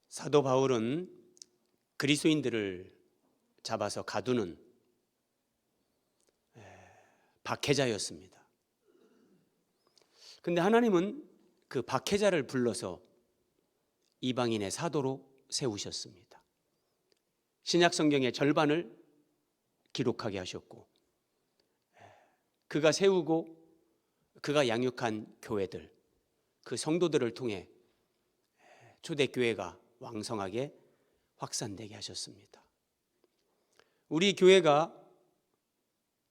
사도 바울은 그리스도인들을 잡아서 가두는 박해자였습니다. 그런데 하나님은 그 박해자를 불러서 이방인의 사도로 세우셨습니다. 신약 성경의 절반을 기록하게 하셨고, 그가 세우고 그가 양육한 교회들, 그 성도들을 통해 초대교회가 왕성하게 확산되게 하셨습니다. 우리 교회가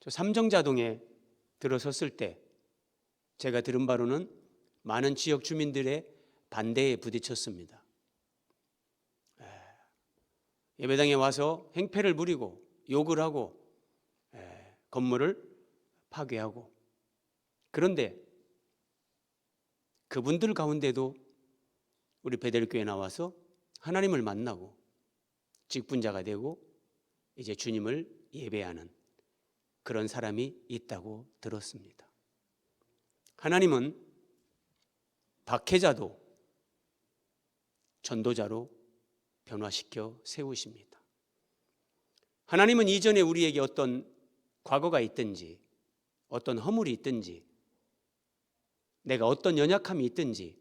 저 삼정자동에 들어섰을 때 제가 들은 바로는 많은 지역 주민들의 반대에 부딪혔습니다. 예배당에 와서 행패를 부리고 욕을 하고 건물을 파괴하고, 그런데 그분들 가운데도 우리 베델교회에 나와서 하나님을 만나고 직분자가 되고 이제 주님을 예배하는 그런 사람이 있다고 들었습니다. 하나님은 박해자도 전도자로 변화시켜 세우십니다. 하나님은 이전에 우리에게 어떤 과거가 있든지, 어떤 허물이 있든지, 내가 어떤 연약함이 있든지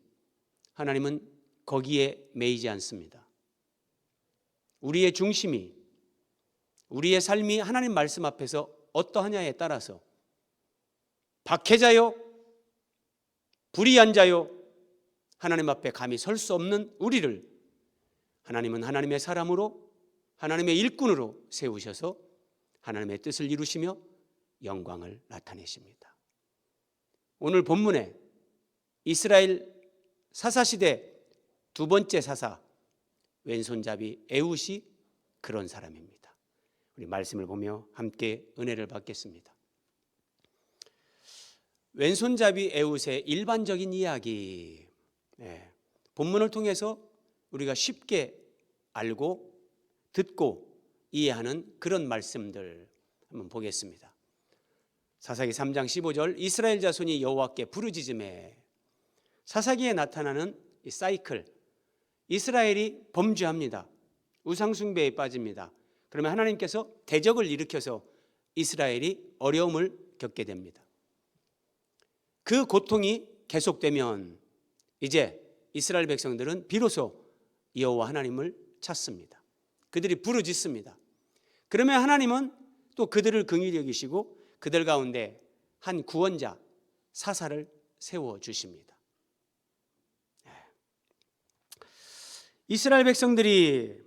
하나님은 거기에 매이지 않습니다. 우리의 중심이, 우리의 삶이 하나님 말씀 앞에서 어떠하냐에 따라서 박해자요, 불의한 자요, 하나님 앞에 감히 설 수 없는 우리를 하나님은 하나님의 사람으로, 하나님의 일꾼으로 세우셔서 하나님의 뜻을 이루시며 영광을 나타내십니다. 오늘 본문에 이스라엘 사사시대 두 번째 사사 왼손잡이 에훗이 그런 사람입니다. 우리 말씀을 보며 함께 은혜를 받겠습니다. 왼손잡이 에훗의 일반적인 이야기, 본문을 통해서 우리가 쉽게 알고 듣고 이해하는 그런 말씀들 한번 보겠습니다. 사사기 3장 15절, 이스라엘 자손이 여호와께 부르짖음에. 사사기에 나타나는 이 사이클, 이스라엘이 범죄합니다. 우상숭배에 빠집니다. 그러면 하나님께서 대적을 일으켜서 이스라엘이 어려움을 겪게 됩니다. 그 고통이 계속되면 이제 이스라엘 백성들은 비로소 여호와 하나님을 찾습니다. 그들이 부르짖습니다. 그러면 하나님은 또 그들을 긍휼히 여기시고 그들 가운데 한 구원자 사사를 세워주십니다. 이스라엘 백성들이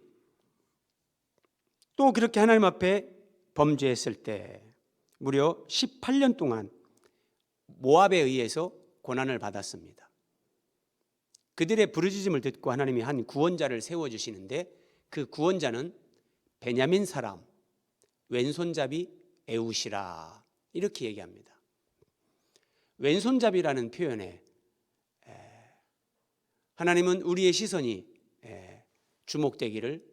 또 그렇게 하나님 앞에 범죄했을 때 무려 18년 동안 모압에 의해서 고난을 받았습니다. 그들의 부르짖음을 듣고 하나님이 한 구원자를 세워주시는데 그 구원자는 베냐민 사람 왼손잡이 에훗이라 이렇게 얘기합니다. 왼손잡이라는 표현에 하나님은 우리의 시선이 주목되기를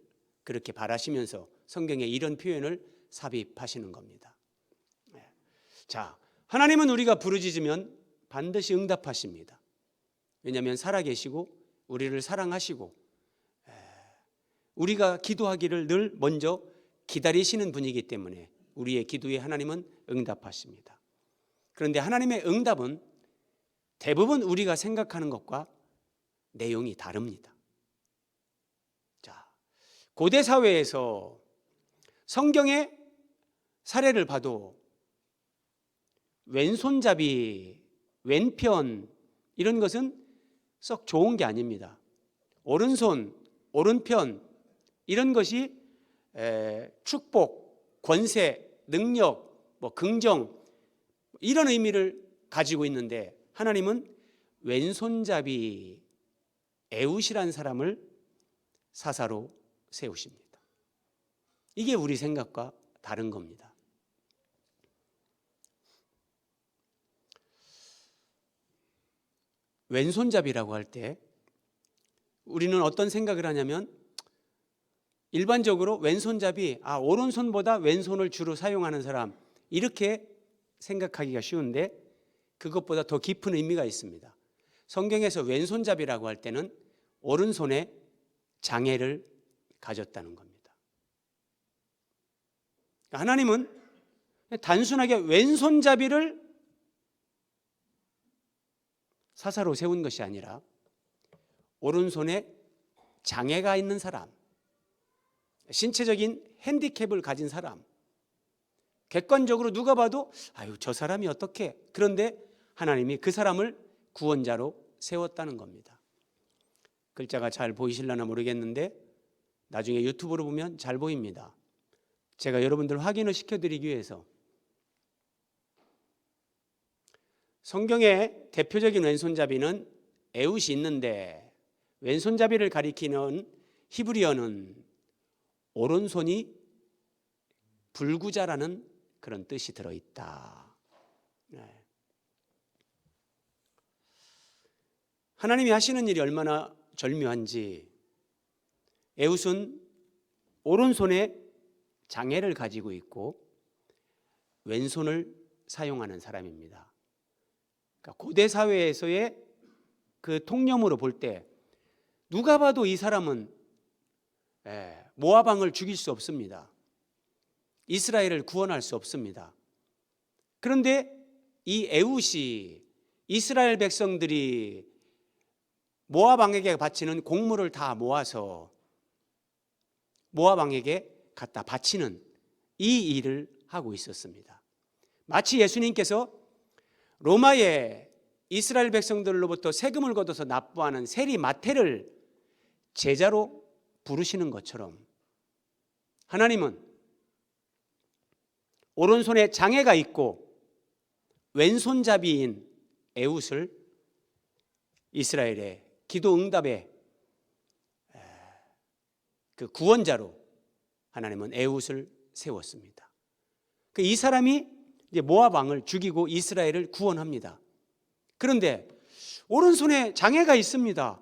그렇게 바라시면서 성경에 이런 표현을 삽입하시는 겁니다. 자, 하나님은 우리가 부르짖으면 반드시 응답하십니다. 왜냐하면 살아계시고 우리를 사랑하시고 우리가 기도하기를 늘 먼저 기다리시는 분이기 때문에 우리의 기도에 하나님은 응답하십니다. 그런데 하나님의 응답은 대부분 우리가 생각하는 것과 내용이 다릅니다. 자, 고대 사회에서 성경의 사례를 봐도 왼손잡이, 왼편 이런 것은 썩 좋은 게 아닙니다. 오른손, 오른편 이런 것이 축복, 권세, 능력, 긍정 이런 의미를 가지고 있는데 하나님은 왼손잡이 에훗이라는 사람을 사사로 세우십니다. 이게 우리 생각과 다른 겁니다. 왼손잡이라고 할 때 우리는 어떤 생각을 하냐면 일반적으로 왼손잡이, 오른손보다 왼손을 주로 사용하는 사람 이렇게 생각하기가 쉬운데 그것보다 더 깊은 의미가 있습니다. 성경에서 왼손잡이라고 할 때는 오른손에 장애를 가졌다는 겁니다. 하나님은 단순하게 왼손잡이를 사사로 세운 것이 아니라 오른손에 장애가 있는 사람, 신체적인 핸디캡을 가진 사람, 객관적으로 누가 봐도 아유 저 사람이 어떻게, 그런데 하나님이 그 사람을 구원자로 세웠다는 겁니다. 글자가 잘 보이실려나 모르겠는데 나중에 유튜브로 보면 잘 보입니다. 제가 여러분들 확인을 시켜드리기 위해서 성경의 대표적인 왼손잡이는 에웃이 있는데 왼손잡이를 가리키는 히브리어는 오른손이 불구자라는 그런 뜻이 들어있다. 네. 하나님이 하시는 일이 얼마나 절묘한지, 에웃은 오른손에 장애를 가지고 있고 왼손을 사용하는 사람입니다. 그러니까 고대 사회에서의 그 통념으로 볼 때 누가 봐도 이 사람은 모압 왕을 죽일 수 없습니다. 이스라엘을 구원할 수 없습니다. 그런데 이 에웃이 이스라엘 백성들이 모압 왕에게 바치는 곡물을 다 모아서 모압 왕에게 갖다 바치는 이 일을 하고 있었습니다. 마치 예수님께서 로마의 이스라엘 백성들로부터 세금을 걷어서 납부하는 세리 마태를 제자로 부르시는 것처럼 하나님은 오른손에 장애가 있고 왼손잡이인 에웃을 이스라엘의 기도 응답의 그 구원자로 하나님은 에웃을 세웠습니다. 이 사람이 이제 모압 왕을 죽이고 이스라엘을 구원합니다. 그런데 오른손에 장애가 있습니다.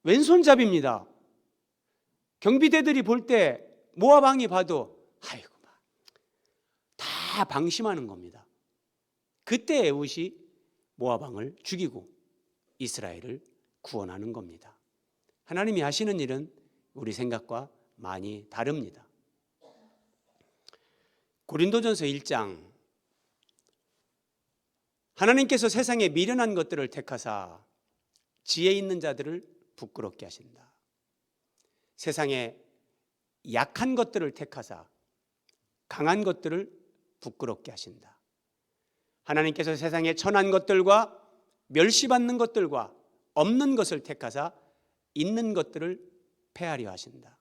왼손잡이입니다. 경비대들이 볼 때 모압 왕이 봐도 아이고 다 방심하는 겁니다. 그때 에웃이 모압 왕을 죽이고 이스라엘을 구원하는 겁니다. 하나님이 하시는 일은 우리 생각과 많이 다릅니다. 고린도전서 1장, 하나님께서 세상에 미련한 것들을 택하사 지혜 있는 자들을 부끄럽게 하신다. 세상에 약한 것들을 택하사 강한 것들을 부끄럽게 하신다. 하나님께서 세상에 천한 것들과 멸시받는 것들과 없는 것을 택하사 있는 것들을 폐하려 하신다.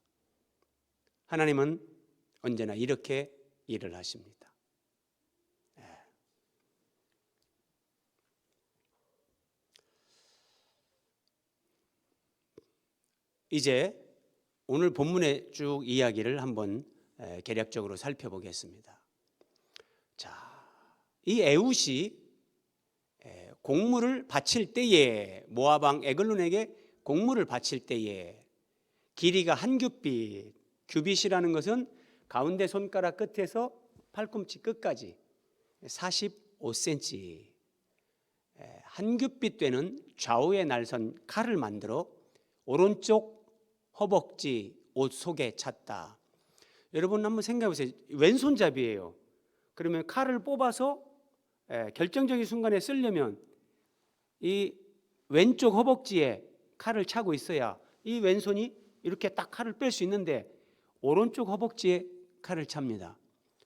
하나님은 언제나 이렇게 일을 하십니다. 이제 오늘 본문의 쭉 이야기를 한번 개략적으로 살펴보겠습니다. 자, 이 에웃이 곡물을 바칠 때에 모압 왕 에글론에게 곡물을 바칠 때에 길이가 한 규빗, 규빗이라는 것은 가운데 손가락 끝에서 팔꿈치 끝까지 45cm, 한 규빗 되는 좌우에 날선 칼을 만들어 오른쪽 허벅지 옷 속에 찼다. 여러분 한번 생각해 보세요. 왼손잡이에요. 그러면 칼을 뽑아서 결정적인 순간에 쓰려면 이 왼쪽 허벅지에 칼을 차고 있어야 이 왼손이 이렇게 딱 칼을 뺄 수 있는데 오른쪽 허벅지에 칼을 찹니다.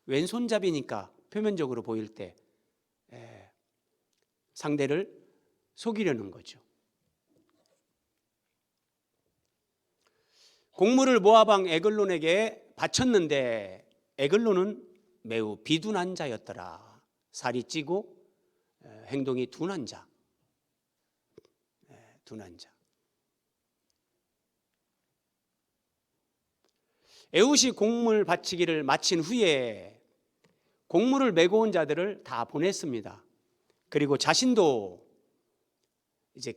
왼손잡이니까 표면적으로 보일 때 상대를 속이려는 거죠. 곡물을 모압 왕 에글론에게 바쳤는데 에글론은 매우 비둔한 자였더라. 살이 찌고 행동이 둔한 자. 둔한 자. 에웃이 곡물 바치기를 마친 후에 곡물을 메고 온 자들을 다 보냈습니다. 그리고 자신도 이제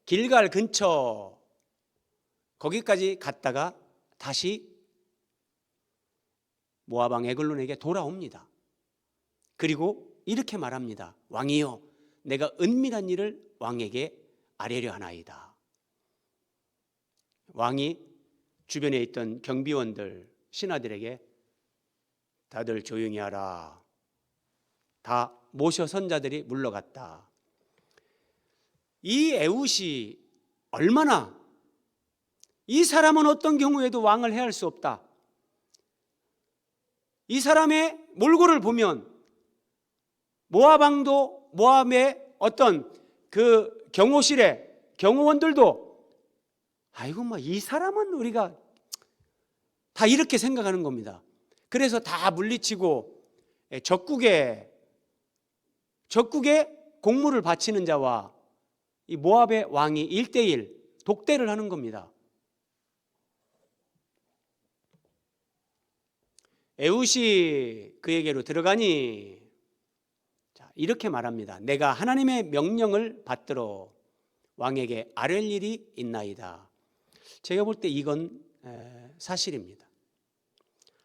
길갈 근처 거기까지 갔다가 다시 모압 왕 에글론에게 돌아옵니다. 그리고 이렇게 말합니다. 왕이여, 내가 은밀한 일을 왕에게 아뢰려 하나이다. 왕이 주변에 있던 경비원들, 신하들에게 다들 조용히 하라. 다 모셔 선자들이 물러갔다. 이 에훗이 얼마나, 이 사람은 어떤 경우에도 왕을 해할 수 없다. 이 사람의 몰골을 보면 모압 왕도, 모압의 어떤 그 경호실에 경호원들도 아이고 뭐 이 사람은 우리가 다 이렇게 생각하는 겁니다. 그래서 다 물리치고 적국에 공물을 바치는 자와 이 모압의 왕이 1대1 독대를 하는 겁니다. 에훗이 그에게로 들어가니 이렇게 말합니다. 내가 하나님의 명령을 받들어 왕에게 아뢰 일이 있나이다. 제가 볼 때 이건 사실입니다.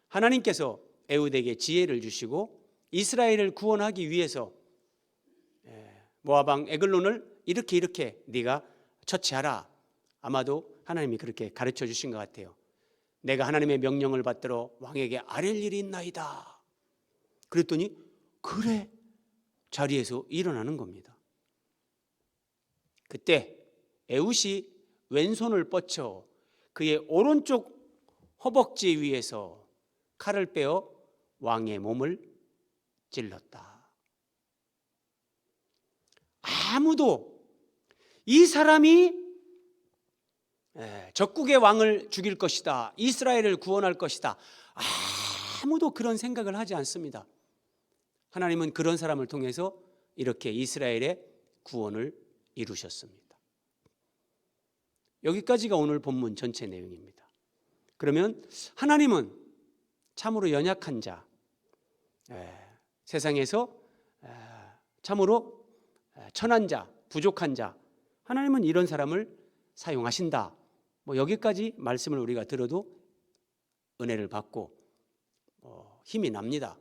하나님께서 에훗에게 지혜를 주시고 이스라엘을 구원하기 위해서 모압 왕 에글론을 이렇게 네가 처치하라. 아마도 하나님이 그렇게 가르쳐 주신 것 같아요. 내가 하나님의 명령을 받들어 왕에게 아뢰 일이 있나이다. 그랬더니 그래, 자리에서 일어나는 겁니다. 그때 에훗이 왼손을 뻗쳐 그의 오른쪽 허벅지 위에서 칼을 빼어 왕의 몸을 찔렀다. 아무도 이 사람이 적국의 왕을 죽일 것이다, 이스라엘을 구원할 것이다, 아무도 그런 생각을 하지 않습니다. 하나님은 그런 사람을 통해서 이렇게 이스라엘의 구원을 이루셨습니다. 여기까지가 오늘 본문 전체 내용입니다. 그러면 하나님은 참으로 연약한 자, 세상에서 참으로 천한 자, 부족한 자, 하나님은 이런 사람을 사용하신다. 뭐 여기까지 말씀을 우리가 들어도 은혜를 받고 힘이 납니다.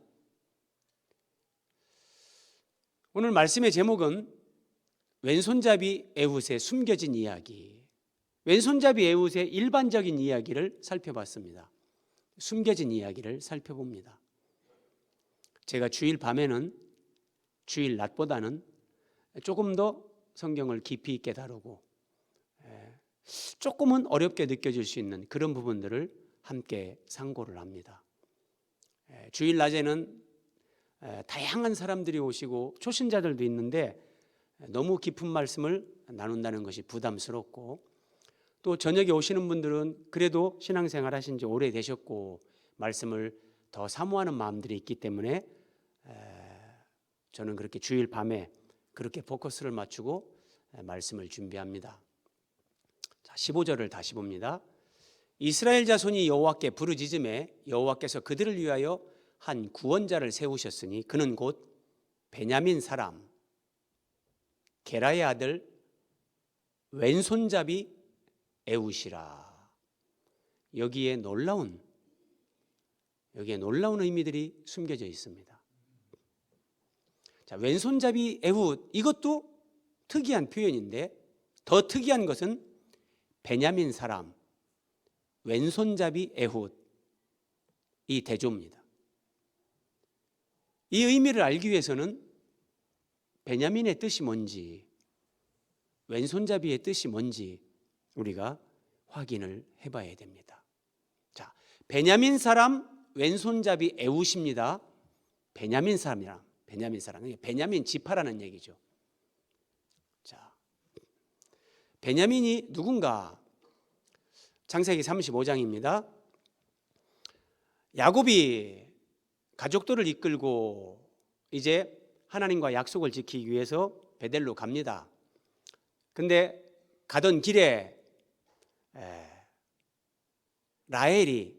오늘 말씀의 제목은 왼손잡이 에훗의 숨겨진 이야기, 왼손잡이 에훗의 일반적인 이야기를 살펴봤습니다. 숨겨진 이야기를 살펴봅니다. 제가 주일 밤에는 주일 낮보다는 조금 더 성경을 깊이 있게 다루고 조금은 어렵게 느껴질 수 있는 그런 부분들을 함께 상고를 합니다. 주일 낮에는 다양한 사람들이 오시고 초신자들도 있는데 너무 깊은 말씀을 나눈다는 것이 부담스럽고, 또 저녁에 오시는 분들은 그래도 신앙생활 하신 지 오래되셨고 말씀을 더 사모하는 마음들이 있기 때문에 저는 그렇게 주일 밤에 그렇게 포커스를 맞추고 말씀을 준비합니다. 자, 15절을 다시 봅니다. 이스라엘 자손이 여호와께 부르짖음에 여호와께서 그들을 위하여 한 구원자를 세우셨으니 그는 곧 베냐민 사람 게라의 아들 왼손잡이 에훗이라. 여기에 놀라운 의미들이 숨겨져 있습니다. 자, 왼손잡이 에훗, 이것도 특이한 표현인데 더 특이한 것은 베냐민 사람 왼손잡이 에훗, 이 대조입니다. 이 의미를 알기 위해서는 베냐민의 뜻이 뭔지, 왼손잡이의 뜻이 뭔지 우리가 확인을 해봐야 됩니다. 자, 베냐민 사람 왼손잡이 에훗입니다. 베냐민 사람, 베냐민 지파라는 얘기죠. 자, 베냐민이 누군가? 창세기 35장입니다. 야곱이 가족들을 이끌고 이제 하나님과 약속을 지키기 위해서 베델로 갑니다. 근데 가던 길에 라헬이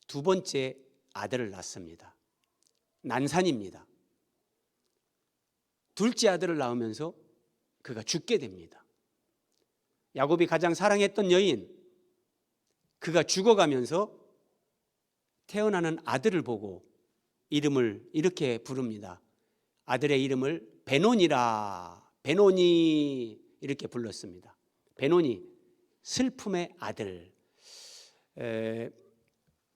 두 번째 아들을 낳습니다. 난산입니다. 둘째 아들을 낳으면서 그가 죽게 됩니다. 야곱이 가장 사랑했던 여인, 그가 죽어가면서 태어나는 아들을 보고 이름을 이렇게 부릅니다. 아들의 이름을 베논이라. 베논이, 이렇게 불렀습니다. 베노니, 슬픔의 아들.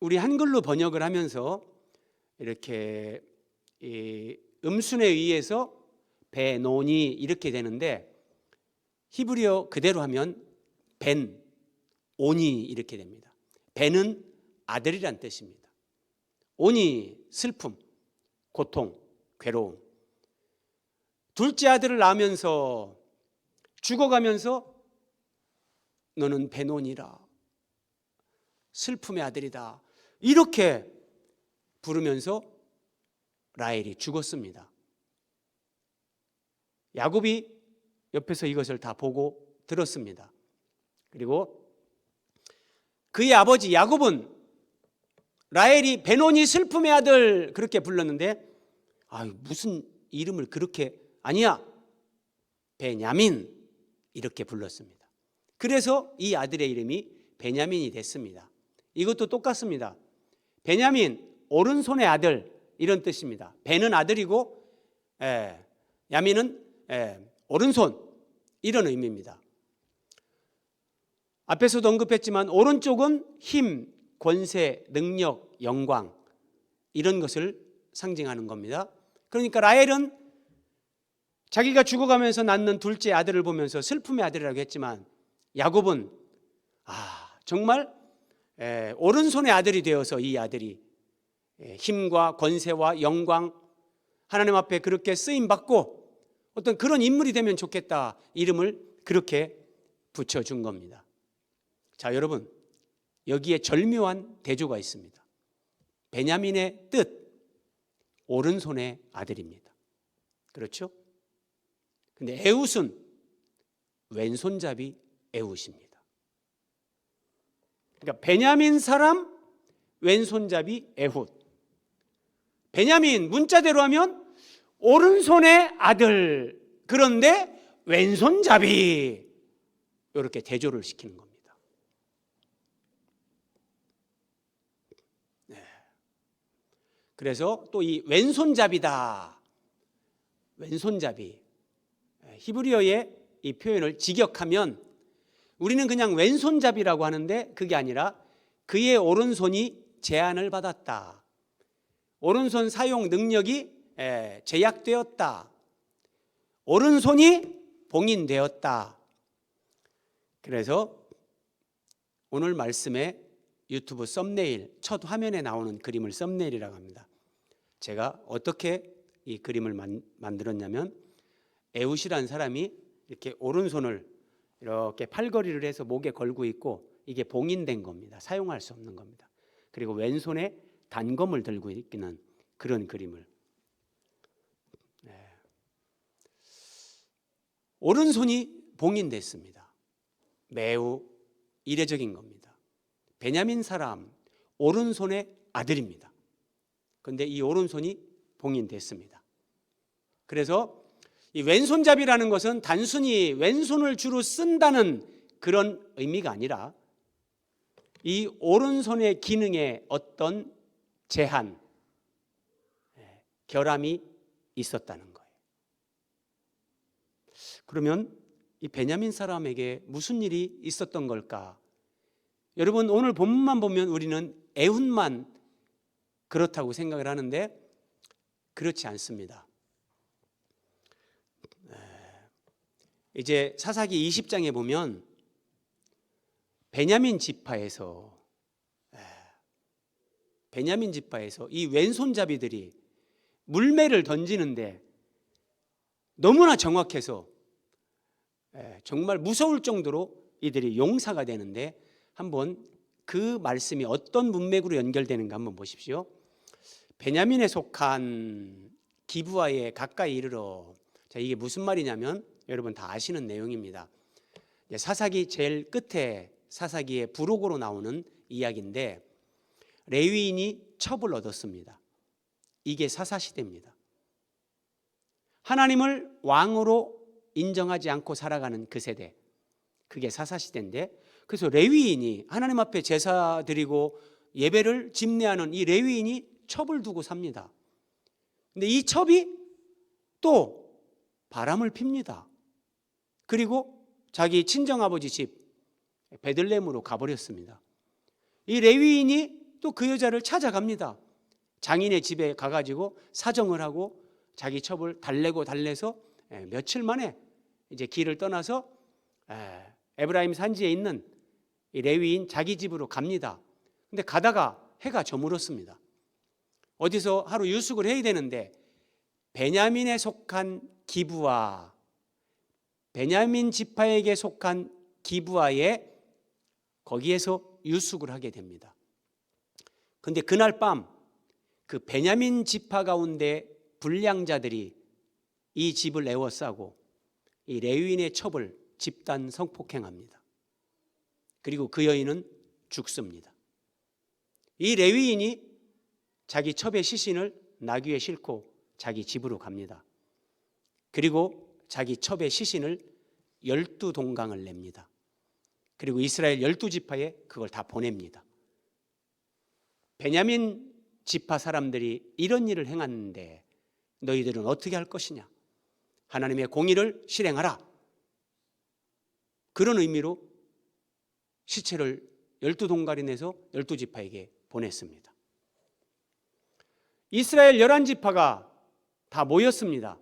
우리 한글로 번역을 하면서 이렇게 음순에 의해서 베노니 이렇게 되는데 히브리어 그대로 하면 벤, 오니 이렇게 됩니다. 벤은 아들이란 뜻입니다. 오니, 슬픔, 고통, 괴로움. 둘째 아들을 낳으면서 죽어가면서 너는 베노니라, 슬픔의 아들이다, 이렇게 부르면서 라헬이 죽었습니다. 야곱이 옆에서 이것을 다 보고 들었습니다. 그리고 그의 아버지 야곱은 라헬이 베노니 슬픔의 아들 그렇게 불렀는데 무슨 이름을 그렇게, 아니야, 베냐민 이렇게 불렀습니다. 그래서 이 아들의 이름이 베냐민이 됐습니다. 이것도 똑같습니다. 베냐민, 오른손의 아들 이런 뜻입니다. 베는 아들이고 야민은 오른손 이런 의미입니다. 앞에서도 언급했지만 오른쪽은 힘, 권세, 능력, 영광 이런 것을 상징하는 겁니다. 그러니까 라헬은 자기가 죽어가면서 낳는 둘째 아들을 보면서 슬픔의 아들이라고 했지만 야곱은 정말 오른손의 아들이 되어서 이 아들이 힘과 권세와 영광, 하나님 앞에 그렇게 쓰임받고 어떤 그런 인물이 되면 좋겠다, 이름을 그렇게 붙여준 겁니다. 자, 여러분, 여기에 절묘한 대조가 있습니다. 베냐민의 뜻, 오른손의 아들입니다. 그렇죠? 근데 에훗은 왼손잡이 에훗입니다. 그러니까 베냐민 사람, 왼손잡이 에훗. 베냐민 문자대로 하면 오른손의 아들, 그런데 왼손잡이, 이렇게 대조를 시키는 겁니다. 그래서 또 이 왼손잡이다, 왼손잡이, 히브리어의 이 표현을 직역하면 우리는 그냥 왼손잡이라고 하는데 그게 아니라 그의 오른손이 제한을 받았다, 오른손 사용 능력이 제약되었다, 오른손이 봉인되었다. 그래서 오늘 말씀에 유튜브 썸네일, 첫 화면에 나오는 그림을 썸네일이라고 합니다. 제가 어떻게 이 그림을 만들었냐면 에훗이라는 사람이 이렇게 오른손을 이렇게 팔걸이를 해서 목에 걸고 있고 이게 봉인된 겁니다. 사용할 수 없는 겁니다. 그리고 왼손에 단검을 들고 있는 그런 그림을. 오른손이 봉인됐습니다. 매우 이례적인 겁니다. 베냐민 사람 오른손의 아들입니다. 그런데 이 오른손이 봉인됐습니다. 그래서 이 왼손잡이라는 것은 단순히 왼손을 주로 쓴다는 그런 의미가 아니라 이 오른손의 기능에 어떤 제한, 결함이 있었다는 거예요. 그러면 이 베냐민 사람에게 무슨 일이 있었던 걸까? 여러분, 오늘 본문만 보면 우리는 에훗만 그렇다고 생각을 하는데 그렇지 않습니다. 이제 사사기 20장에 보면 베냐민 지파에서 이 왼손잡이들이 물매를 던지는데 너무나 정확해서 정말 무서울 정도로 이들이 용사가 되는데, 한번 그 말씀이 어떤 문맥으로 연결되는가 한번 보십시오. 베냐민에 속한 기브아에 가까이 이르러. 자, 이게 무슨 말이냐면 여러분 다 아시는 내용입니다. 사사기 제일 끝에 사사기의 부록으로 나오는 이야기인데 레위인이 첩을 얻었습니다. 이게 사사시대입니다. 하나님을 왕으로 인정하지 않고 살아가는 그 세대, 그게 사사시대인데, 그래서 레위인이 하나님 앞에 제사 드리고 예배를 집례하는 이 레위인이 첩을 두고 삽니다. 근데 이 첩이 또 바람을 핍니다. 그리고 자기 친정아버지 집 베들레헴으로 가버렸습니다. 이 레위인이 또 그 여자를 찾아갑니다. 장인의 집에 가가지고 사정을 하고 자기 첩을 달래서 며칠 만에 이제 길을 떠나서 에브라임 산지에 있는 이 레위인 자기 집으로 갑니다. 근데 가다가 해가 저물었습니다. 어디서 하루 유숙을 해야 되는데 베냐민에 속한 기브아, 베냐민 지파에게 속한 기브아에 거기에서 유숙을 하게 됩니다. 근데 그날 밤 그 베냐민 지파 가운데 불량자들이 이 집을 에워싸고 이 레위인의 첩을 집단 성폭행합니다. 그리고 그 여인은 죽습니다. 이 레위인이 자기 첩의 시신을 나귀에 싣고 자기 집으로 갑니다. 그리고 자기 첩의 시신을 12동강을 냅니다. 그리고 이스라엘 12지파에 그걸 다 보냅니다. 베냐민 지파 사람들이 이런 일을 행하는데 너희들은 어떻게 할 것이냐? 하나님의 공의를 실행하라. 그런 의미로 시체를 12동갈이 내서 12지파에게 보냈습니다. 이스라엘 11지파가 다 모였습니다.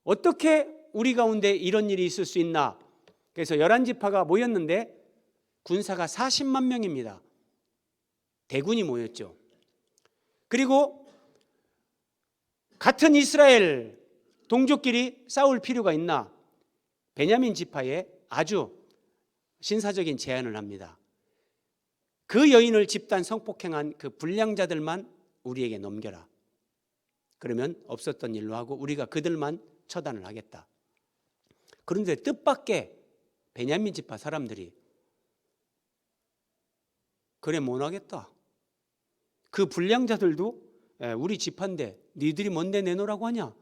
어떻게 우리 가운데 이런 일이 있을 수 있나? 그래서 11지파가 모였는데 군사가 40만 명입니다. 대군이 모였죠. 그리고 같은 이스라엘 동족끼리 싸울 필요가 있나? 베냐민 지파에 아주 신사적인 제안을 합니다. 그 여인을 집단 성폭행한 그 불량자들만 우리에게 넘겨라. 그러면 없었던 일로 하고 우리가 그들만 처단을 하겠다. 그런데 뜻밖의 베냐민 지파 사람들이 그래 못하겠다. 그 불량자들도 우리 지파인데 니들이 뭔데 내놓으라고 하냐?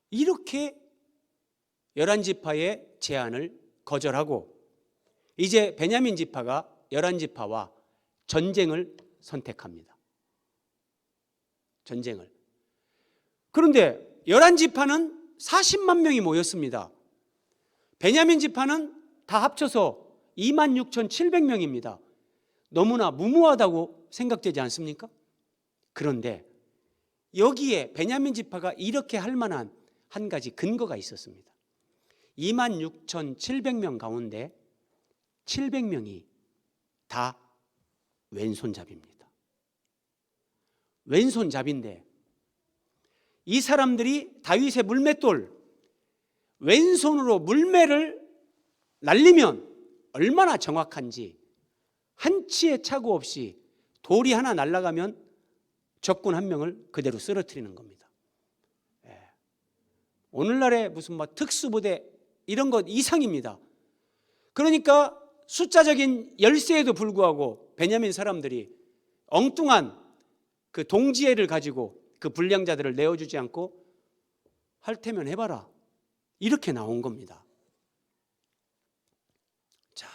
이렇게 11지파의 제안을 거절하고 이제 베냐민 지파가 11지파와 전쟁을 선택합니다. 전쟁을. 그런데 11지파는 40만 명이 모였습니다. 베냐민 지파는 다 합쳐서 26,700명입니다. 너무나 무모하다고 생각되지 않습니까? 그런데 여기에 베냐민 지파가 이렇게 할 만한 한 가지 근거가 있었습니다. 26,700명 가운데 700명이 다 왼손잡이입니다. 왼손잡이인데 이 사람들이 다윗의 물맷돌 왼손으로 물매를 날리면 얼마나 정확한지 한 치의 착오 없이 돌이 하나 날아가면 적군 한 명을 그대로 쓰러뜨리는 겁니다. 오늘날의 무슨 특수부대 이런 것 이상입니다. 그러니까 숫자적인 열세에도 불구하고 베냐민 사람들이 엉뚱한 그 동지애를 가지고 그 불량자들을 내어주지 않고 할 테면 해봐라. 이렇게 나온 겁니다. 자,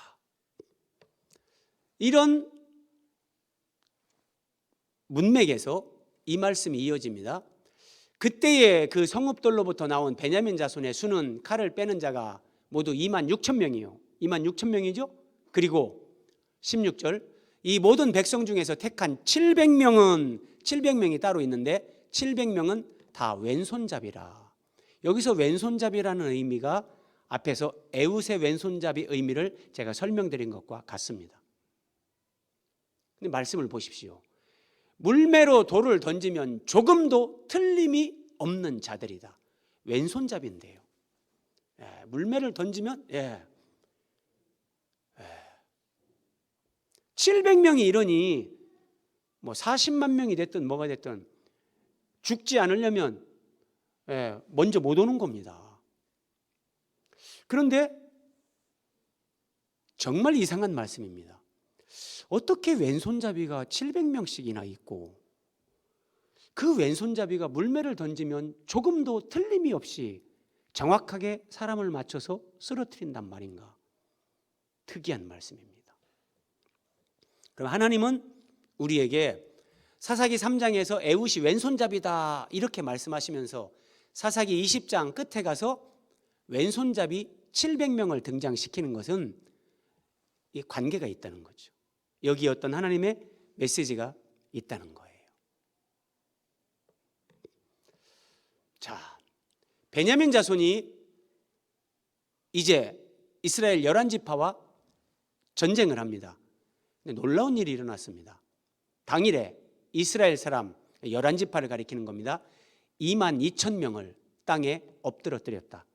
이런 문맥에서 이 말씀이 이어집니다. 그때의 그 성읍들로부터 나온 베냐민 자손의 수는 칼을 빼는 자가 모두 26,000명이요. 26,000명이죠. 그리고 16절 이 모든 백성 중에서 택한 700명이 따로 있는데 700명은 다 왼손잡이라. 여기서 왼손잡이라는 의미가 앞에서 에웃의 왼손잡이 의미를 제가 설명드린 것과 같습니다. 근데 말씀을 보십시오. 물매로 돌을 던지면 조금도 틀림이 없는 자들이다. 왼손잡이인데요. 물매를 던지면 700명이 이러니 40만 명이 됐든 뭐가 됐든 죽지 않으려면 먼저 못 오는 겁니다. 그런데 정말 이상한 말씀입니다. 어떻게 왼손잡이가 700명씩이나 있고 그 왼손잡이가 물매를 던지면 조금도 틀림이 없이 정확하게 사람을 맞춰서 쓰러뜨린단 말인가? 특이한 말씀입니다. 그럼 하나님은 우리에게 사사기 3장에서 에웃이 왼손잡이다 이렇게 말씀하시면서 사사기 20장 끝에 가서 왼손잡이 700명을 등장시키는 것은 이 관계가 있다는 거죠. 여기 어떤 하나님의 메시지가 있다는 거예요. 자, 베냐민 자손이 이제 이스라엘 11지파와 전쟁을 합니다. 근데 놀라운 일이 일어났습니다. 당일에 이스라엘 사람 11지파를 가리키는 겁니다. 22,000명을 땅에 엎드러뜨렸다.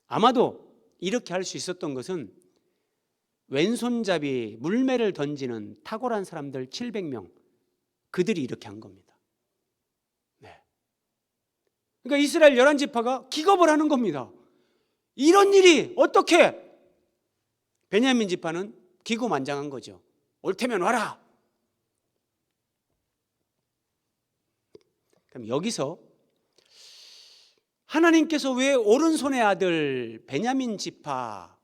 아마도 이렇게 할 수 있었던 것은 왼손잡이 물매를 던지는 탁월한 사람들 700명, 그들이 이렇게 한 겁니다. 네. 그러니까 이스라엘 11지파가 기겁을 하는 겁니다. 이런 일이 어떻게? 베냐민 지파는 기고만장한 거죠. 옳다면 와라. 그럼 여기서 하나님께서 왜 오른손의 아들 베냐민 지파,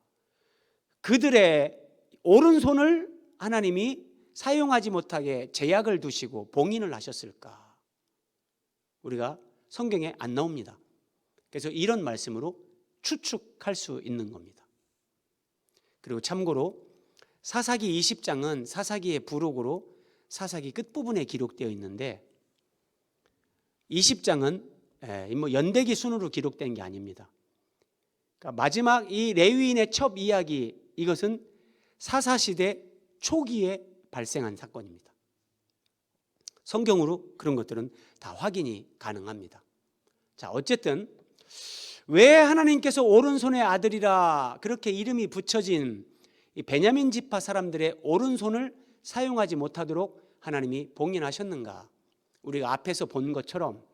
그들의 오른손을 하나님이 사용하지 못하게 제약을 두시고 봉인을 하셨을까? 우리가 성경에 안 나옵니다. 그래서 이런 말씀으로 추측할 수 있는 겁니다. 그리고 참고로 사사기 20장은 사사기의 부록으로 사사기 끝부분에 기록되어 있는데 20장은 연대기 순으로 기록된 게 아닙니다. 그러니까 마지막 이 레위인의 첩 이야기, 이것은 사사시대 초기에 발생한 사건입니다. 성경으로 그런 것들은 다 확인이 가능합니다. 자, 어쨌든 왜 하나님께서 오른손의 아들이라 그렇게 이름이 붙여진 이 베냐민 지파 사람들의 오른손을 사용하지 못하도록 하나님이 봉인하셨는가? 우리가 앞에서 본 것처럼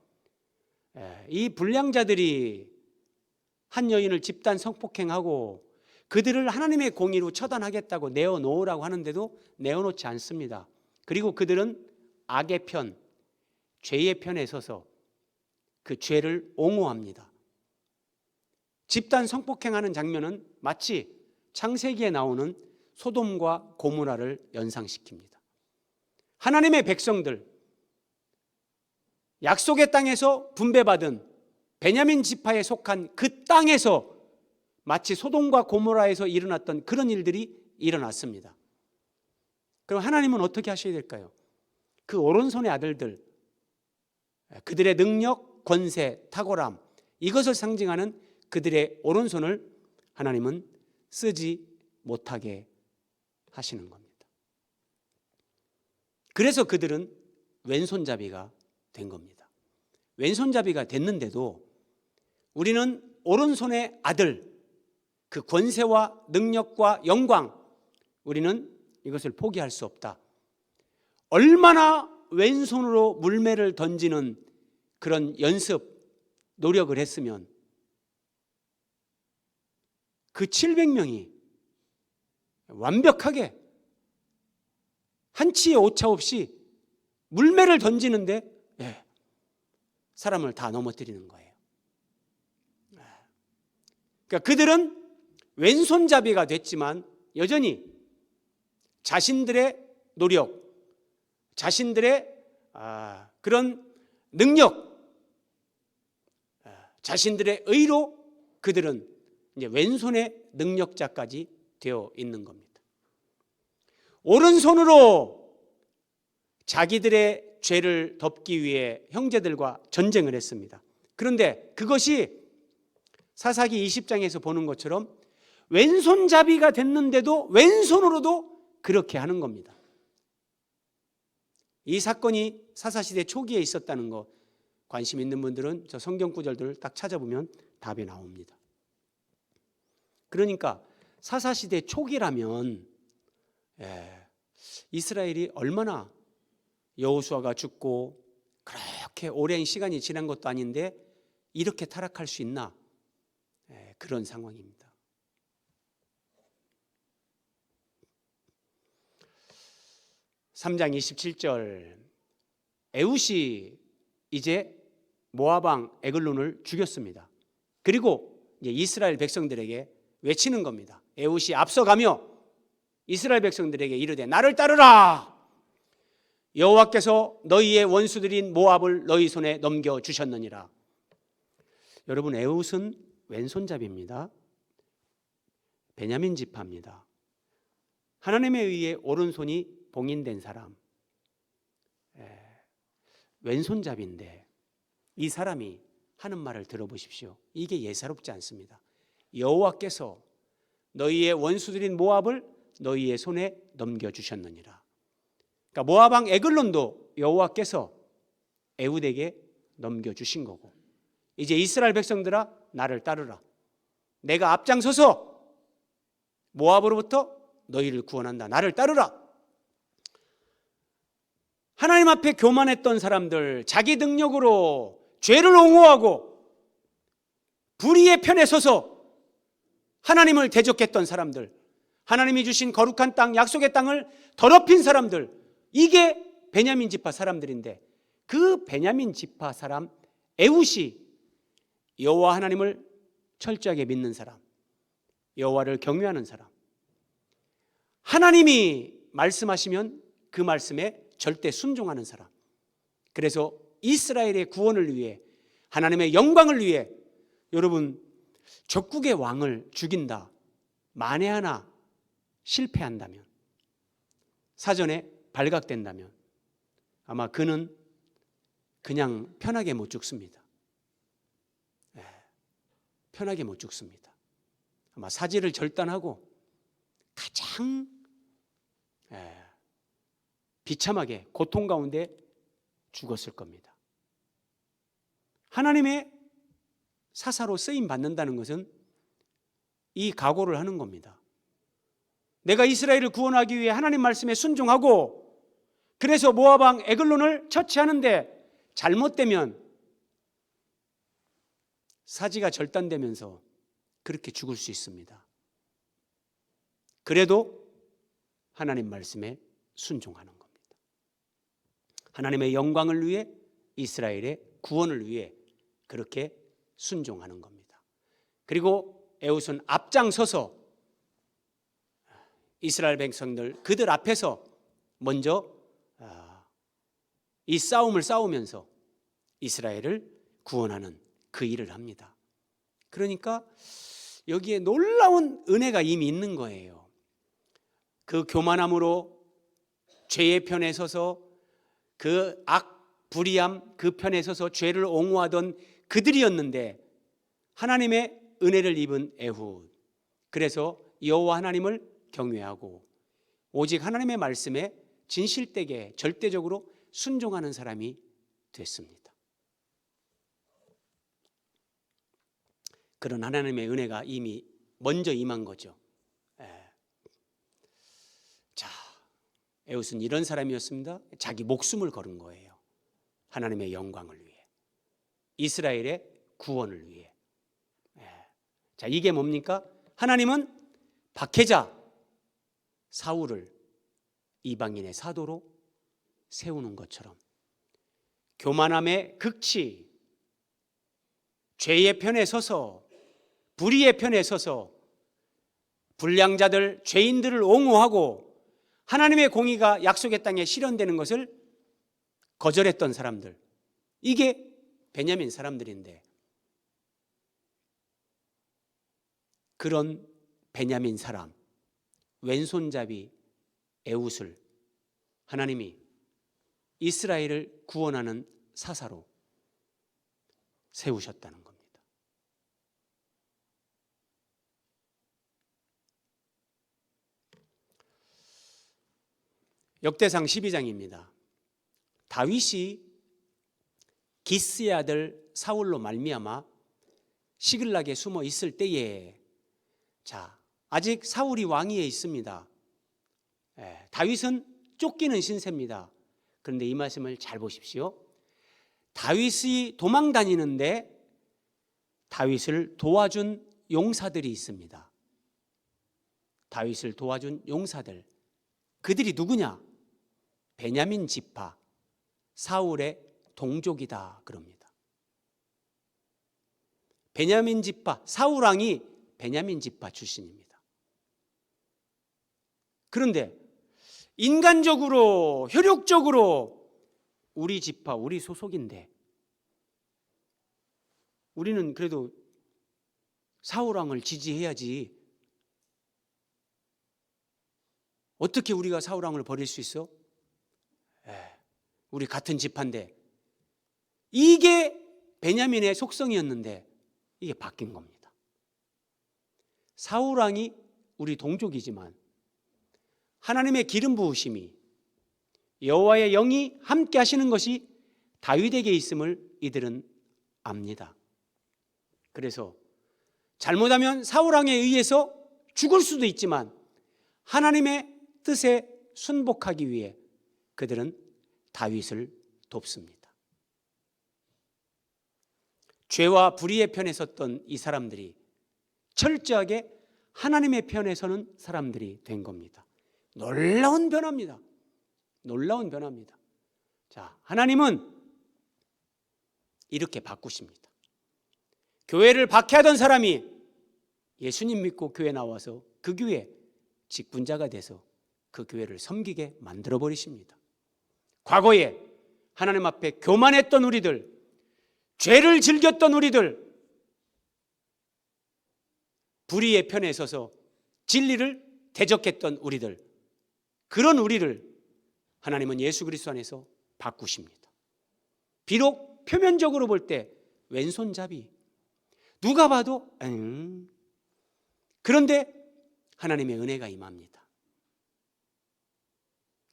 이 불량자들이 한 여인을 집단 성폭행하고 그들을 하나님의 공의로 처단하겠다고 내어놓으라고 하는데도 내어놓지 않습니다. 그리고 그들은 악의 편, 죄의 편에 서서 그 죄를 옹호합니다. 집단 성폭행하는 장면은 마치 창세기에 나오는 소돔과 고모라를 연상시킵니다. 하나님의 백성들, 약속의 땅에서 분배받은 베냐민 지파에 속한 그 땅에서 마치 소돔과 고모라에서 일어났던 그런 일들이 일어났습니다. 그럼 하나님은 어떻게 하셔야 될까요? 그 오른손의 아들들, 그들의 능력, 권세, 탁월함, 이것을 상징하는 그들의 오른손을 하나님은 쓰지 못하게 하시는 겁니다. 그래서 그들은 왼손잡이가 된 겁니다. 왼손잡이가 됐는데도 우리는 오른손의 아들, 그 권세와 능력과 영광, 우리는 이것을 포기할 수 없다. 얼마나 왼손으로 물매를 던지는 그런 연습, 노력을 했으면 그 700명이 완벽하게 한치의 오차 없이 물매를 던지는데 사람을 다 넘어뜨리는 거예요. 그러니까 그들은 왼손잡이가 됐지만 여전히 자신들의 노력, 자신들의 그런 능력, 자신들의 의로 그들은 이제 왼손의 능력자까지 되어 있는 겁니다. 오른손으로 자기들의 죄를 덮기 위해 형제들과 전쟁을 했습니다. 그런데 그것이 사사기 20장에서 보는 것처럼 왼손잡이가 됐는데도 왼손으로도 그렇게 하는 겁니다. 이 사건이 사사시대 초기에 있었다는 거 관심 있는 분들은 저 성경 구절들을 딱 찾아보면 답이 나옵니다. 그러니까 사사시대 초기라면 이스라엘이 얼마나 여호수아가 죽고 그렇게 오랜 시간이 지난 것도 아닌데 이렇게 타락할 수 있나? 그런 상황입니다. (3장 27절) 에훗이 이제 모압왕 에글론을 죽였습니다. 그리고 이제 이스라엘 백성들에게 외치는 겁니다. 에훗이 앞서가며 이스라엘 백성들에게 이르되 나를 따르라. 여호와께서 너희의 원수들인 모압을 너희 손에 넘겨주셨느니라. 여러분, 에훗은 왼손잡이입니다. 베냐민 지파입니다. 하나님에 의해 오른손이 봉인된 사람, 왼손잡이인데 이 사람이 하는 말을 들어보십시오. 이게 예사롭지 않습니다. 여호와께서 너희의 원수들인 모압을 너희의 손에 넘겨주셨느니라. 그러니까 모압 왕 에글론도 여호와께서 에훗에게 넘겨주신 거고, 이제 이스라엘 백성들아 나를 따르라. 내가 앞장서서 모압으로부터 너희를 구원한다. 나를 따르라. 하나님 앞에 교만했던 사람들, 자기 능력으로 죄를 옹호하고 불의의 편에 서서 하나님을 대적했던 사람들, 하나님이 주신 거룩한 땅, 약속의 땅을 더럽힌 사람들, 이게 베냐민 지파 사람들인데, 그 베냐민 지파 사람 에훗이 여호와 하나님을 철저하게 믿는 사람, 여호와를 경외하는 사람, 하나님이 말씀하시면 그 말씀에 절대 순종하는 사람, 그래서 이스라엘의 구원을 위해, 하나님의 영광을 위해, 여러분 적국의 왕을 죽인다, 만에 하나 실패한다면, 사전에 발각된다면 아마 그는 그냥 편하게 못 죽습니다. 편하게 못 죽습니다. 아마 사지를 절단하고 가장 비참하게 고통 가운데 죽었을 겁니다. 하나님의 사사로 쓰임 받는다는 것은 이 각오를 하는 겁니다. 내가 이스라엘을 구원하기 위해 하나님 말씀에 순종하고, 그래서 모압 왕 에글론을 처치하는데 잘못되면 사지가 절단되면서 그렇게 죽을 수 있습니다. 그래도 하나님 말씀에 순종하는 겁니다. 하나님의 영광을 위해, 이스라엘의 구원을 위해 그렇게 순종하는 겁니다. 그리고 에훗은 앞장서서 이스라엘 백성들 그들 앞에서 먼저 이 싸움을 싸우면서 이스라엘을 구원하는 그 일을 합니다. 그러니까 여기에 놀라운 은혜가 이미 있는 거예요. 그 교만함으로 죄의 편에 서서, 그 불의함 그 편에 서서 죄를 옹호하던 그들이었는데 하나님의 은혜를 입은 에훗, 그래서 여호와 하나님을 경외하고 오직 하나님의 말씀에 진실되게 절대적으로 순종하는 사람이 됐습니다. 그런 하나님의 은혜가 이미 먼저 임한 거죠. 자, 에훗은 이런 사람이었습니다. 자기 목숨을 걸은 거예요. 하나님의 영광을 위해, 이스라엘의 구원을 위해. 자, 이게 뭡니까? 하나님은 박해자 사울을 이방인의 사도로 세우는 것처럼 교만함의 극치, 죄의 편에 서서, 불의의 편에 서서 불량자들, 죄인들을 옹호하고 하나님의 공의가 약속의 땅에 실현되는 것을 거절했던 사람들, 이게 베냐민 사람들인데, 그런 베냐민 사람 왼손잡이 에훗을 하나님이 이스라엘을 구원하는 사사로 세우셨다는 겁니다. 역대상 12장입니다. 다윗이 기스의 아들 사울로 말미암아 시글락에 숨어 있을 때에, 자, 아직 사울이 왕위에 있습니다. 다윗은 쫓기는 신세입니다. 그런데 이 말씀을 잘 보십시오. 다윗이 도망 다니는데 다윗을 도와준 용사들이 있습니다. 다윗을 도와준 용사들, 그들이 누구냐? 베냐민 지파 사울의 동족이다 그럽니다. 베냐민 지파, 사울 왕이 베냐민 지파 출신입니다. 그런데 인간적으로, 혈육적으로 우리 지파, 우리 소속인데 우리는 그래도 사울 왕을 지지해야지 어떻게 우리가 사울 왕을 버릴 수 있어? 우리 같은 집안데. 이게 베냐민의 속성이었는데 이게 바뀐 겁니다. 사울 왕이 우리 동족이지만 하나님의 기름 부으심이, 여호와의 영이 함께 하시는 것이 다윗에게 있음을 이들은 압니다. 그래서 잘못하면 사울 왕에 의해서 죽을 수도 있지만 하나님의 뜻에 순복하기 위해 그들은 다윗을 돕습니다. 죄와 불의의 편에 섰던 이 사람들이 철저하게 하나님의 편에 서는 사람들이 된 겁니다. 놀라운 변화입니다. 놀라운 변화입니다. 자, 하나님은 이렇게 바꾸십니다. 교회를 박해하던 사람이 예수님 믿고 교회 나와서 그 교회 직분자가 돼서 그 교회를 섬기게 만들어 버리십니다. 과거에 하나님 앞에 교만했던 우리들, 죄를 즐겼던 우리들, 불의의 편에 서서 진리를 대적했던 우리들, 그런 우리를 하나님은 예수 그리스도 안에서 바꾸십니다. 비록 표면적으로 볼 때 왼손잡이, 누가 봐도 그런데 하나님의 은혜가 임합니다.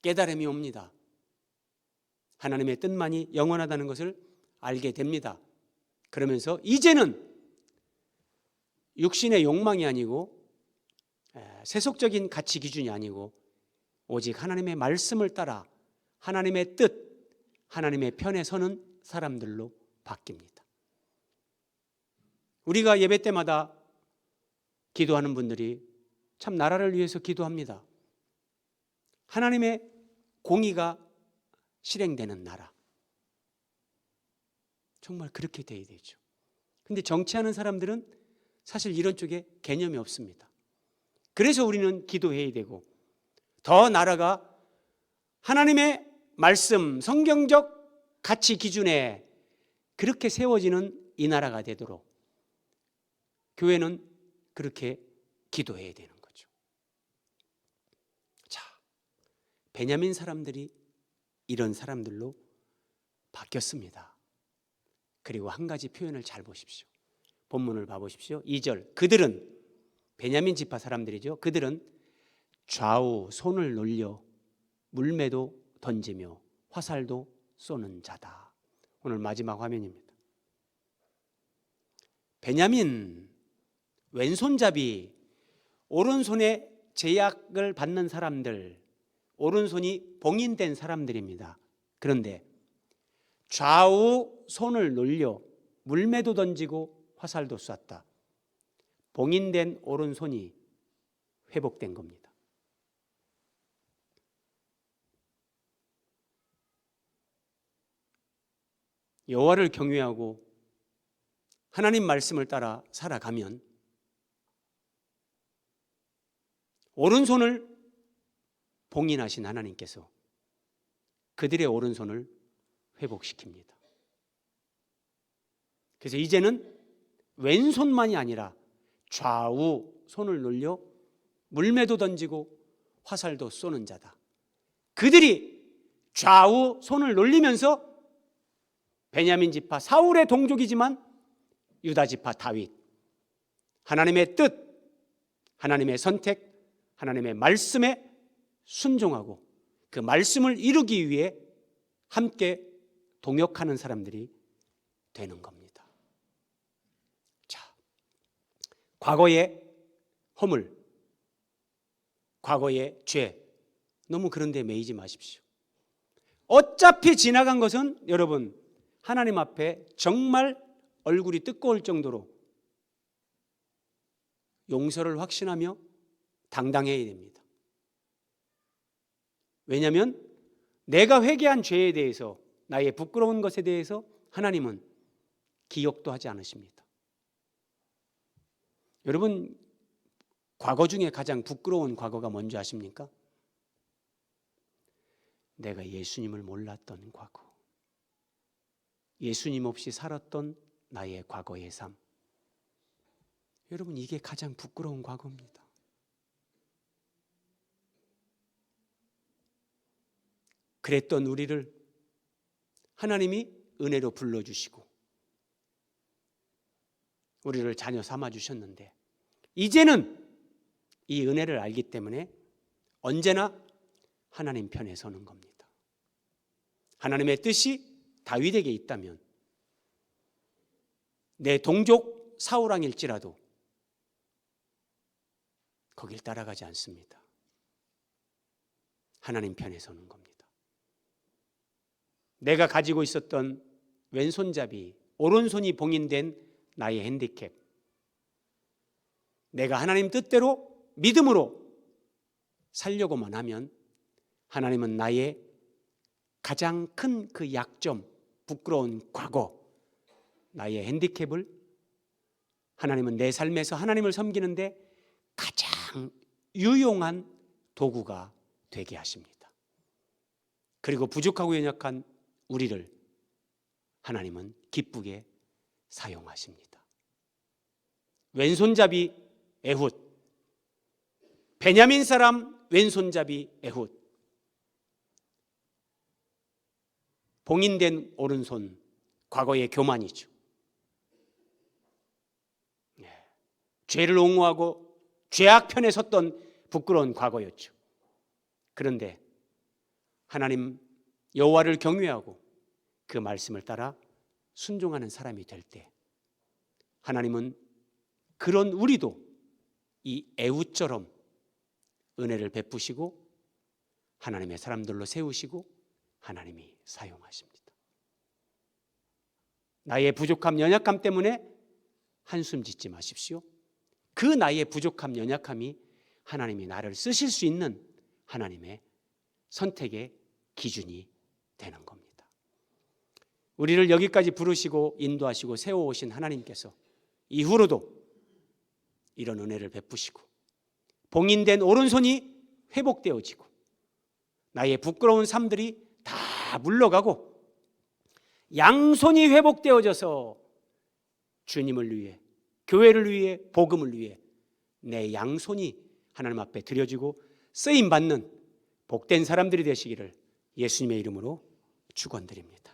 깨달음이 옵니다. 하나님의 뜻만이 영원하다는 것을 알게 됩니다. 그러면서 이제는 육신의 욕망이 아니고 세속적인 가치 기준이 아니고 오직 하나님의 말씀을 따라 하나님의 뜻, 하나님의 편에 서는 사람들로 바뀝니다. 우리가 예배 때마다 기도하는 분들이 참 나라를 위해서 기도합니다. 하나님의 공의가 실행되는 나라. 정말 그렇게 돼야 되죠. 근데 정치하는 사람들은 사실 이런 쪽에 개념이 없습니다. 그래서 우리는 기도해야 되고, 더 나라가 하나님의 말씀, 성경적 가치 기준에 그렇게 세워지는 이 나라가 되도록 교회는 그렇게 기도해야 되는 거죠. 자, 베냐민 사람들이 이런 사람들로 바뀌었습니다. 그리고 한 가지 표현을 잘 보십시오. 본문을 봐보십시오. 2절, 그들은, 베냐민 지파 사람들이죠. 그들은 좌우 손을 놀려 물매도 던지며 화살도 쏘는 자다. 오늘 마지막 화면입니다. 베냐민, 왼손잡이, 오른손에 제약을 받는 사람들, 오른손이 봉인된 사람들입니다. 그런데 좌우 손을 놀려 물매도 던지고 화살도 쐈다. 봉인된 오른손이 회복된 겁니다. 여호와를 경외하고 하나님 말씀을 따라 살아가면 오른손을 봉인하신 하나님께서 그들의 오른손을 회복시킵니다. 그래서 이제는 왼손만이 아니라 좌우 손을 놀려 물매도 던지고 화살도 쏘는 자다. 그들이 좌우 손을 놀리면서 베냐민 지파 사울의 동족이지만 유다 지파 다윗, 하나님의 뜻, 하나님의 선택, 하나님의 말씀에 순종하고 그 말씀을 이루기 위해 함께 동역하는 사람들이 되는 겁니다. 자, 과거의 허물, 과거의 죄, 너무 그런 데 매이지 마십시오. 어차피 지나간 것은 여러분 하나님 앞에 정말 얼굴이 뜨거울 정도로 용서를 확신하며 당당해야 됩니다. 왜냐하면 내가 회개한 죄에 대해서, 나의 부끄러운 것에 대해서 하나님은 기억도 하지 않으십니다. 여러분, 과거 중에 가장 부끄러운 과거가 뭔지 아십니까? 내가 예수님을 몰랐던 과거, 예수님 없이 살았던 나의 과거의 삶. 여러분, 이게 가장 부끄러운 과거입니다. 그랬던 우리를 하나님이 은혜로 불러주시고 우리를 자녀 삼아주셨는데, 이제는 이 은혜를 알기 때문에 언제나 하나님 편에 서는 겁니다. 하나님의 뜻이 다윗에게 있다면 내 동족 사울왕일지라도 거길 따라가지 않습니다. 하나님 편에 서는 겁니다. 내가 가지고 있었던 왼손잡이, 오른손이 봉인된 나의 핸디캡, 내가 하나님 뜻대로 믿음으로 살려고만 하면 하나님은 나의 가장 큰 그 약점, 부끄러운 과거, 나의 핸디캡을 하나님은 내 삶에서 하나님을 섬기는데 가장 유용한 도구가 되게 하십니다. 그리고 부족하고 연약한 우리를 하나님은 기쁘게 사용하십니다. 왼손잡이 에훗, 베냐민 사람 왼손잡이 에훗, 봉인된 오른손, 과거의 교만이죠. 죄를 옹호하고 죄악 편에 섰던 부끄러운 과거였죠. 그런데 하나님 여호와를 경외하고 그 말씀을 따라 순종하는 사람이 될 때 하나님은 그런 우리도 이 에훗처럼 은혜를 베푸시고 하나님의 사람들로 세우시고 하나님이 사용하십니다. 나의 부족함, 연약함 때문에 한숨 짓지 마십시오. 그 나의 부족함, 연약함이 하나님이 나를 쓰실 수 있는 하나님의 선택의 기준이 되는 겁니다. 우리를 여기까지 부르시고 인도하시고 세워오신 하나님께서 이후로도 이런 은혜를 베푸시고 봉인된 오른손이 회복되어지고 나의 부끄러운 삶들이 다 물러가고 양손이 회복되어져서 주님을 위해, 교회를 위해, 복음을 위해 내 양손이 하나님 앞에 드려지고 쓰임받는 복된 사람들이 되시기를 예수님의 이름으로 축원드립니다.